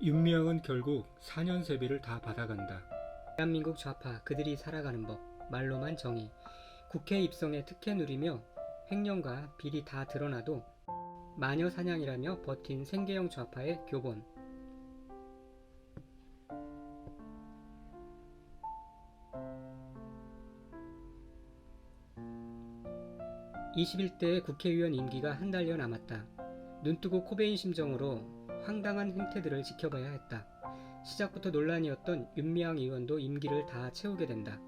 윤미향은 결국 4년 세비를 다 받아간다. 대한민국 좌파 그들이 살아가는 법, 말로만 정의, 국회 입성에 특혜 누리며 횡령과 비리 다 드러나도 마녀 사냥이라며 버틴 생계형 좌파의 교본. 21대 국회의원 임기가 한 달여 남았다. 눈뜨고 코베인 심정으로 황당한 행태들을 지켜봐야 했다. 시작부터 논란이었던 윤미향 의원도 임기를 다 채우게 된다.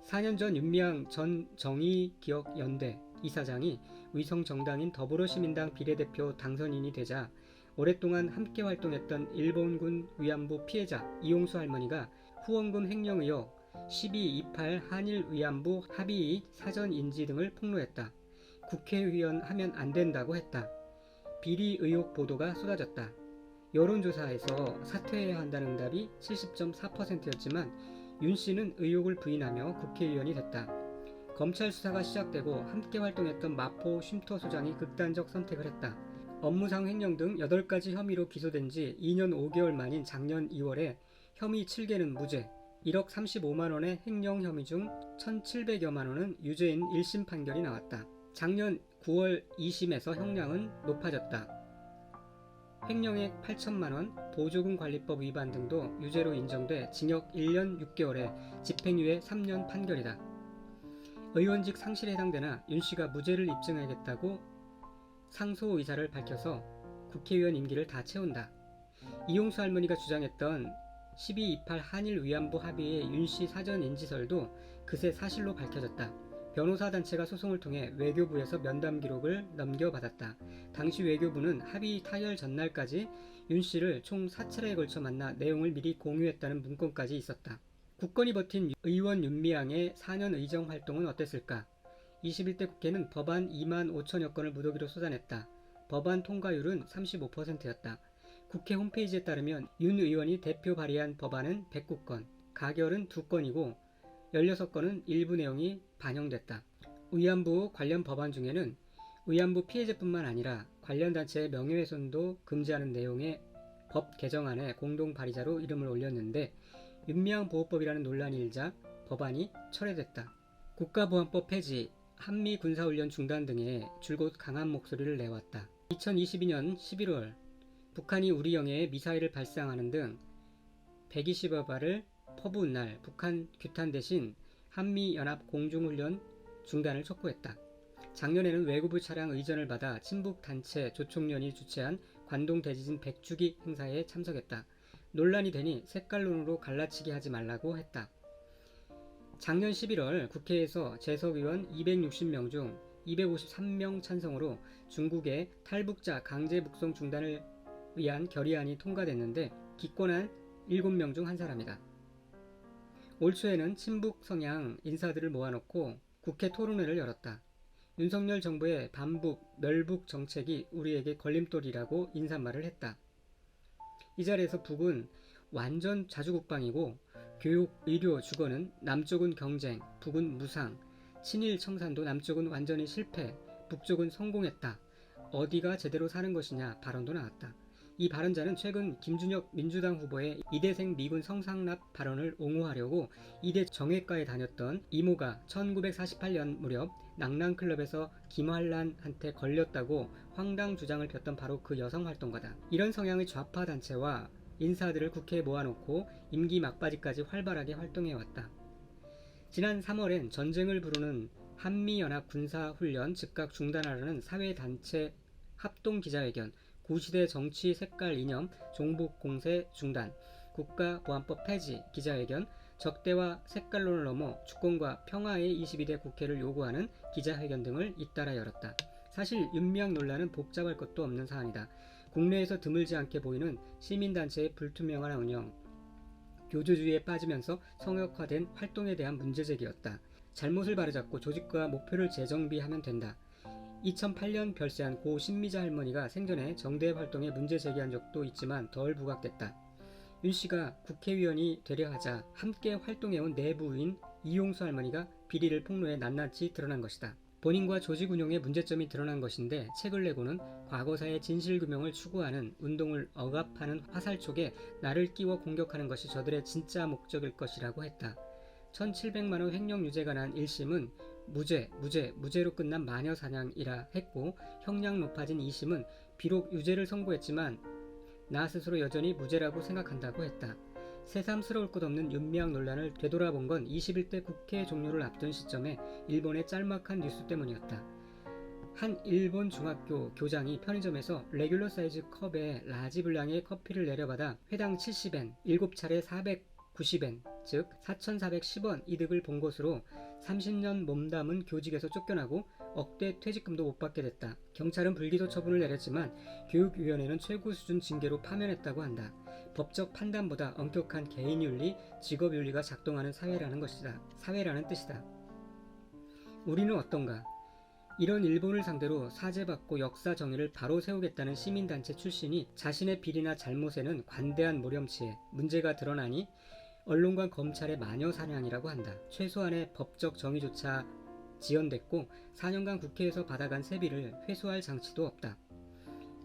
4년 전 윤미향 전 정의기억연대 이사장이 위성정당인 더불어시민당 비례대표 당선인이 되자 오랫동안 함께 활동했던 일본군 위안부 피해자 이용수 할머니가 후원금 횡령 의혹, 12.28 한일 위안부 합의 사전 인지 등을 폭로했다. 국회의원 하면 안 된다고 했다. 비리 의혹 보도가 쏟아졌다. 여론조사에서 사퇴해야 한다는 응답이 70.4%였지만 윤 씨는 의혹을 부인하며 국회의원이 됐다. 검찰 수사가 시작되고 함께 활동했던 마포 쉼터소장이 극단적 선택을 했다. 업무상 횡령 등 8가지 혐의로 기소된 지 2년 5개월 만인 작년 2월에 혐의 7개는 무죄, 1억 35만원의 횡령 혐의 중 1,700여만원은 유죄인 1심 판결이 나왔다. 작년 9월 2심에서 형량은 높아졌다. 횡령액 8천만원, 보조금 관리법 위반 등도 유죄로 인정돼 징역 1년 6개월에 집행유예 3년 판결이다. 의원직 상실에 해당되나 윤씨가 무죄를 입증하겠다고 상소 의사를 밝혀서 국회의원 임기를 다 채운다. 이용수 할머니가 주장했던 12.28 한일 위안부 합의의 윤씨 사전 인지설도 그새 사실로 밝혀졌다. 변호사 단체가 소송을 통해 외교부에서 면담 기록을 넘겨받았다. 당시 외교부는 합의 타결 전날까지 윤 씨를 총 4차례에 걸쳐 만나 내용을 미리 공유했다는 문건까지 있었다. 굳건히 버틴 의원 윤미향의 4년 의정 활동은 어땠을까? 21대 국회는 법안 2만 5천여 건을 무더기로 쏟아냈다. 법안 통과율은 35%였다. 국회 홈페이지에 따르면 윤 의원이 대표 발의한 법안은 109건, 가결은 2건이고 16건은 일부 내용이 반영됐다. 위안부 관련 법안 중에는 위안부 피해자뿐만 아니라 관련 단체의 명예훼손도 금지하는 내용의 법 개정안에 공동 발의자로 이름을 올렸는데 윤미향 보호법이라는 논란이 일자 법안이 철회됐다. 국가보안법 폐지, 한미 군사훈련 중단 등에 줄곧 강한 목소리를 내왔다. 2022년 11월 북한이 우리 영해에 미사일을 발사하는 등 120여 발을 퍼부은 날 북한 규탄 대신 한미연합 공중훈련 중단을 촉구했다. 작년에는 외교부 차량 의전을 받아 친북 단체 조총련이 주최한 관동 대지진 100주기 행사에 참석했다. 논란이 되니 색깔론으로 갈라치기 하지 말라고 했다. 작년 11월 국회에서 재석 의원 260명 중 253명 찬성으로 중국의 탈북자 강제 북송 중단을 위한 결의안이 통과됐는데 기권한 7명 중 한 사람이다. 올 초에는 친북 성향 인사들을 모아놓고 국회 토론회를 열었다. 윤석열 정부의 반북, 멸북 정책이 우리에게 걸림돌이라고 인사말을 했다. 이 자리에서 북은 완전 자주국방이고 교육, 의료, 주거는 남쪽은 경쟁, 북은 무상, 친일 청산도 남쪽은 완전히 실패, 북쪽은 성공했다. 어디가 제대로 사는 것이냐 발언도 나왔다. 이 발언자는 최근 김준혁 민주당 후보의 이대생 미군 성상납 발언을 옹호하려고 이대 정외과에 다녔던 이모가 1948년 무렵 낭랑클럽에서 김환란한테 걸렸다고 황당 주장을 폈던 바로 그 여성활동가다. 이런 성향의 좌파 단체와 인사들을 국회에 모아놓고 임기 막바지까지 활발하게 활동해왔다. 지난 3월엔 전쟁을 부르는 한미연합 군사훈련 즉각 중단하라는 사회단체 합동기자회견, 구시대 정치 색깔 이념 종북 공세 중단, 국가보안법 폐지 기자회견, 적대와 색깔론을 넘어 주권과 평화의 22대 국회를 요구하는 기자회견 등을 잇따라 열었다. 사실 윤미향 논란은 복잡할 것도 없는 사안이다. 국내에서 드물지 않게 보이는 시민단체의 불투명한 운영, 교조주의에 빠지면서 성역화된 활동에 대한 문제제기였다. 잘못을 바로잡고 조직과 목표를 재정비하면 된다. 2008년 별세한 고 신미자 할머니가 생전에 정대 활동에 문제 제기한 적도 있지만 덜 부각됐다. 윤 씨가 국회의원이 되려 하자 함께 활동해온 내부인 이용수 할머니가 비리를 폭로해 낱낱이 드러난 것이다. 본인과 조직 운영의 문제점이 드러난 것인데 책을 내고는 과거사의 진실규명을 추구하는 운동을 억압하는 화살 촉에 나를 끼워 공격하는 것이 저들의 진짜 목적일 것이라고 했다. 1700만원 횡령 유죄가 난 1심은 무죄로 끝난 마녀 사냥이라 했고 형량 높아진 2심은 비록 유죄를 선고했지만 나 스스로 여전히 무죄라고 생각한다고 했다. 새삼스러울 것 없는 윤미향 논란을 되돌아본 건 21대 국회 종료를 앞둔 시점에 일본의 짤막한 뉴스 때문이었다. 한 일본 중학교 교장이 편의점에서 레귤러 사이즈 컵에 라지 분량의 커피를 내려받아 회당 70엔, 7차례 490엔, 즉 4,410원 이득을 본 것으로 30년 몸담은 교직에서 쫓겨나고 억대 퇴직금도 못 받게 됐다. 경찰은 불기소 처분을 내렸지만 교육위원회는 최고 수준 징계로 파면했다고 한다. 법적 판단보다 엄격한 개인윤리, 직업윤리가 작동하는 사회라는 뜻이다. 우리는 어떤가? 이런 일본을 상대로 사죄받고 역사 정의를 바로 세우겠다는 시민단체 출신이 자신의 비리나 잘못에는 관대한 모렴치에 문제가 드러나니 언론과 검찰의 마녀 사냥이라고 한다. 최소한의 법적 정의조차 지연됐고 4년간 국회에서 받아간 세비를 회수할 장치도 없다.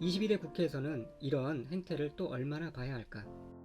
22대 국회에서는 이런 행태를 또 얼마나 봐야 할까?